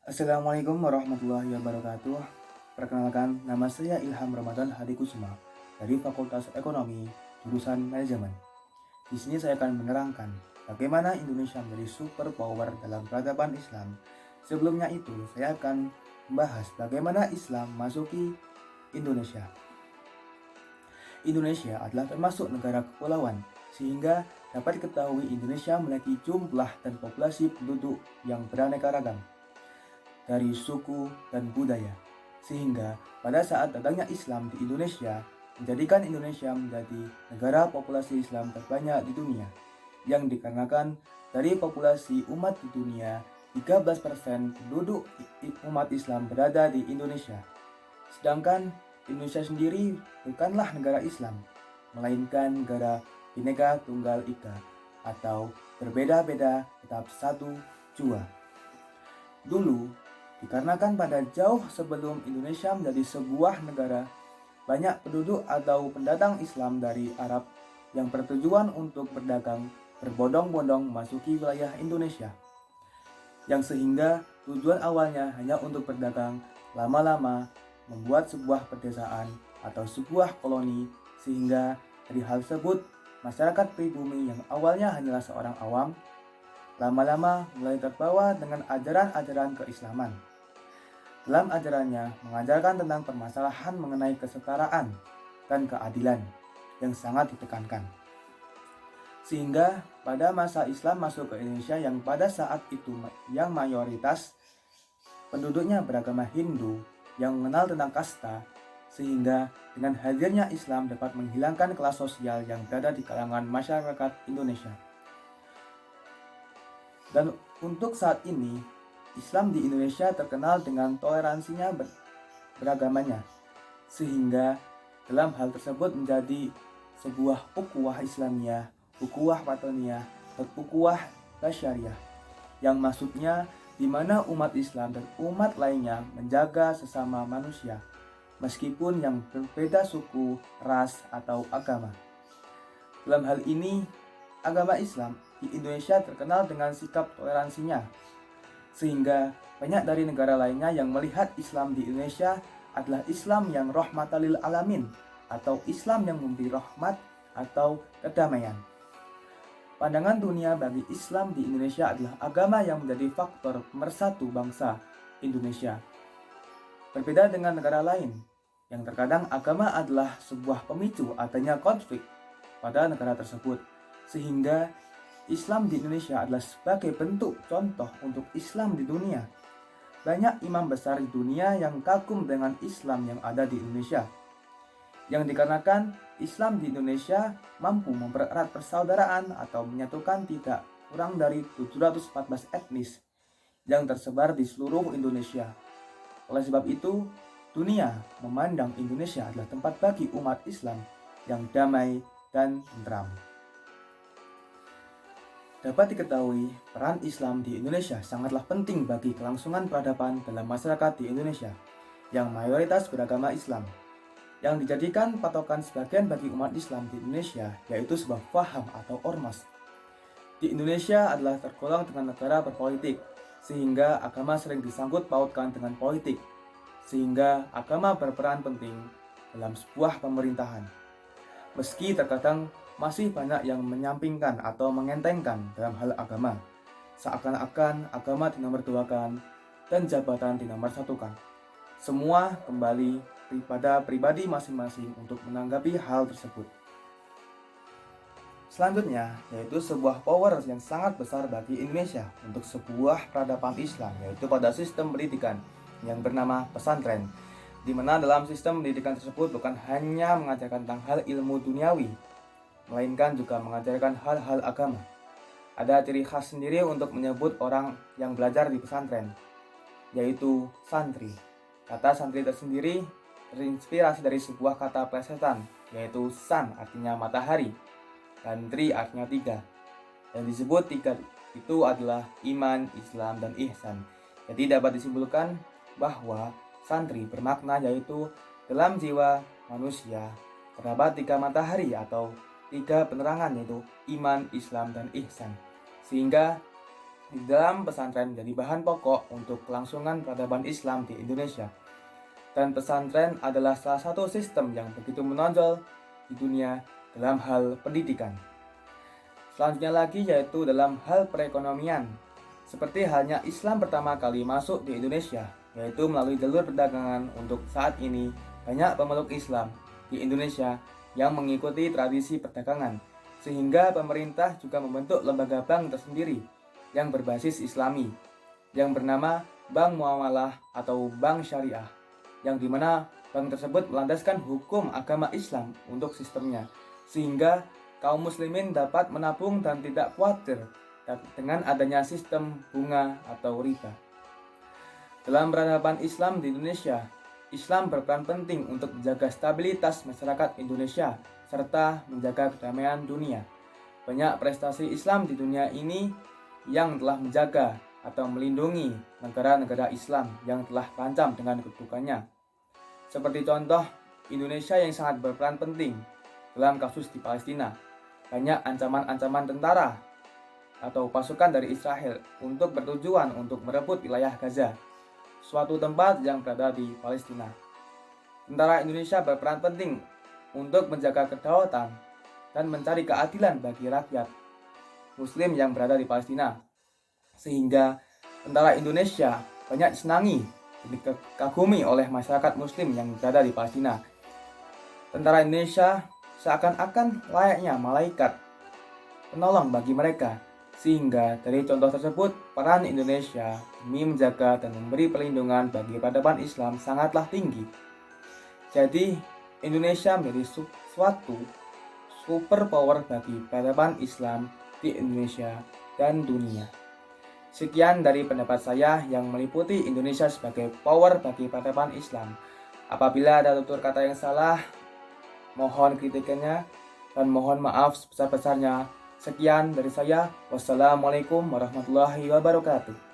Assalamualaikum warahmatullahi wabarakatuh. Perkenalkan, nama saya Ilham Ramadan Hadi Kusuma dari Fakultas Ekonomi, jurusan Manajemen. Di sini saya akan menerangkan bagaimana Indonesia menjadi superpower dalam peradaban Islam. Sebelumnya itu, saya akan membahas bagaimana Islam masuki Indonesia. Indonesia adalah termasuk negara kepulauan, sehingga dapat diketahui Indonesia memiliki jumlah dan populasi penduduk yang beraneka ragam dari suku dan budaya. Sehingga pada saat datangnya Islam di Indonesia, menjadikan Indonesia menjadi negara populasi Islam terbanyak di dunia, yang dikarenakan dari populasi umat di dunia, 13% penduduk umat Islam berada di Indonesia. Sedangkan Indonesia sendiri bukanlah negara Islam, melainkan negara Bhinneka Tunggal Ika atau berbeda-beda tetap satu jua. Dulu, dikarenakan pada jauh sebelum Indonesia menjadi sebuah negara, banyak penduduk atau pendatang Islam dari Arab yang bertujuan untuk berdagang berbondong-bondong memasuki wilayah Indonesia. Yang sehingga tujuan awalnya hanya untuk berdagang, lama-lama membuat sebuah pedesaan atau sebuah koloni, sehingga dari hal tersebut masyarakat pribumi yang awalnya hanyalah seorang awam lama-lama mulai terbawa dengan ajaran-ajaran keislaman. Dalam ajarannya mengajarkan tentang permasalahan mengenai kesetaraan dan keadilan yang sangat ditekankan. Sehingga pada masa Islam masuk ke Indonesia yang pada saat itu yang mayoritas penduduknya beragama Hindu yang mengenal tentang kasta, sehingga dengan hadirnya Islam dapat menghilangkan kelas sosial yang berada di kalangan masyarakat Indonesia. Dan untuk saat ini, Islam di Indonesia terkenal dengan toleransinya beragamanya, sehingga dalam hal tersebut menjadi sebuah ukhuwah Islamiyah, ukhuwah Watoniyah, dan ukhuwah Basyariah, yang maksudnya di mana umat Islam dan umat lainnya menjaga sesama manusia, meskipun yang berbeda suku, ras, atau agama. Dalam hal ini, agama Islam di Indonesia terkenal dengan sikap toleransinya, sehingga banyak dari negara lainnya yang melihat Islam di Indonesia adalah Islam yang rahmatan lil alamin, atau Islam yang memberi rahmat atau kedamaian. Pandangan dunia bagi Islam di Indonesia adalah agama yang menjadi faktor pemersatu bangsa Indonesia. Berbeda dengan negara lain, yang terkadang agama adalah sebuah pemicu adanya konflik pada negara tersebut, sehingga Islam di Indonesia adalah sebagai bentuk contoh untuk Islam di dunia. Banyak imam besar di dunia yang kagum dengan Islam yang ada di Indonesia, yang dikarenakan Islam di Indonesia mampu mempererat persaudaraan atau menyatukan tidak kurang dari 714 etnis yang tersebar di seluruh Indonesia. Oleh sebab itu, dunia memandang Indonesia adalah tempat bagi umat Islam yang damai dan tentram. Dapat diketahui, peran Islam di Indonesia sangatlah penting bagi kelangsungan peradaban dalam masyarakat di Indonesia yang mayoritas beragama Islam, yang dijadikan patokan sebagian bagi umat Islam di Indonesia, yaitu sebuah paham atau ormas. Di Indonesia adalah tergolong dengan negara berpolitik, sehingga agama sering disangkut pautkan dengan politik, sehingga agama berperan penting dalam sebuah pemerintahan. Meski terkadang masih banyak yang menyampingkan atau mengentengkan dalam hal agama, seakan-akan agama dinomorsatukan dan jabatan dinomorsatukan. Semua kembali pada pribadi masing-masing untuk menanggapi hal tersebut. Selanjutnya, yaitu sebuah power yang sangat besar bagi Indonesia untuk sebuah peradaban Islam, yaitu pada sistem pendidikan yang bernama pesantren, di mana dalam sistem pendidikan tersebut bukan hanya mengajarkan tentang hal ilmu duniawi, melainkan juga mengajarkan hal-hal agama. Ada ciri khas sendiri untuk menyebut orang yang belajar di pesantren, yaitu santri. Kata santri tersendiri terinspirasi dari sebuah kata plesetan, yaitu san artinya matahari, dan tri artinya tiga. Dan disebut tiga itu adalah iman, Islam, dan ihsan. Jadi dapat disimpulkan bahwa santri bermakna yaitu dalam jiwa manusia terdapat tiga matahari atau tiga penerangan, yaitu iman, Islam, dan ihsan. Sehingga di dalam pesantren menjadi bahan pokok untuk kelangsungan peradaban Islam di Indonesia. Dan pesantren adalah salah satu sistem yang begitu menonjol di dunia dalam hal pendidikan. Selanjutnya lagi yaitu dalam hal perekonomian. Seperti halnya Islam pertama kali masuk di Indonesia, yaitu melalui jalur perdagangan. Untuk saat ini banyak pemeluk Islam di Indonesia yang mengikuti tradisi perdagangan, sehingga pemerintah juga membentuk lembaga bank tersendiri yang berbasis Islami, yang bernama Bank Muamalah atau Bank Syariah, yang dimana bank tersebut melandaskan hukum agama Islam untuk sistemnya, sehingga kaum muslimin dapat menabung dan tidak khawatir dengan adanya sistem bunga atau riba. Dalam peradaban Islam di Indonesia, Islam berperan penting untuk menjaga stabilitas masyarakat Indonesia serta menjaga kedamaian dunia. Banyak prestasi Islam di dunia ini yang telah menjaga atau melindungi negara-negara Islam yang telah terancam dengan kedudukannya. Seperti contoh, Indonesia yang sangat berperan penting dalam kasus di Palestina. Banyak ancaman-ancaman tentara atau pasukan dari Israel untuk bertujuan untuk merebut wilayah Gaza, suatu tempat yang berada di Palestina. Tentara Indonesia berperan penting untuk menjaga kedaulatan dan mencari keadilan bagi rakyat Muslim yang berada di Palestina, sehingga tentara Indonesia banyak disenangi dan dikagumi oleh masyarakat Muslim yang berada di Palestina. Tentara Indonesia seakan-akan layaknya malaikat penolong bagi mereka, sehingga dari contoh tersebut peran Indonesia demi menjaga dan memberi perlindungan bagi peradaban Islam sangatlah tinggi. Jadi Indonesia menjadi suatu super power bagi peradaban Islam di Indonesia dan dunia. Sekian dari pendapat saya yang meliputi Indonesia sebagai power bagi peradaban Islam. Apabila ada tutur kata yang salah, mohon kritikannya dan mohon maaf sebesar-besarnya. Sekian dari saya. Wassalamualaikum warahmatullahi wabarakatuh.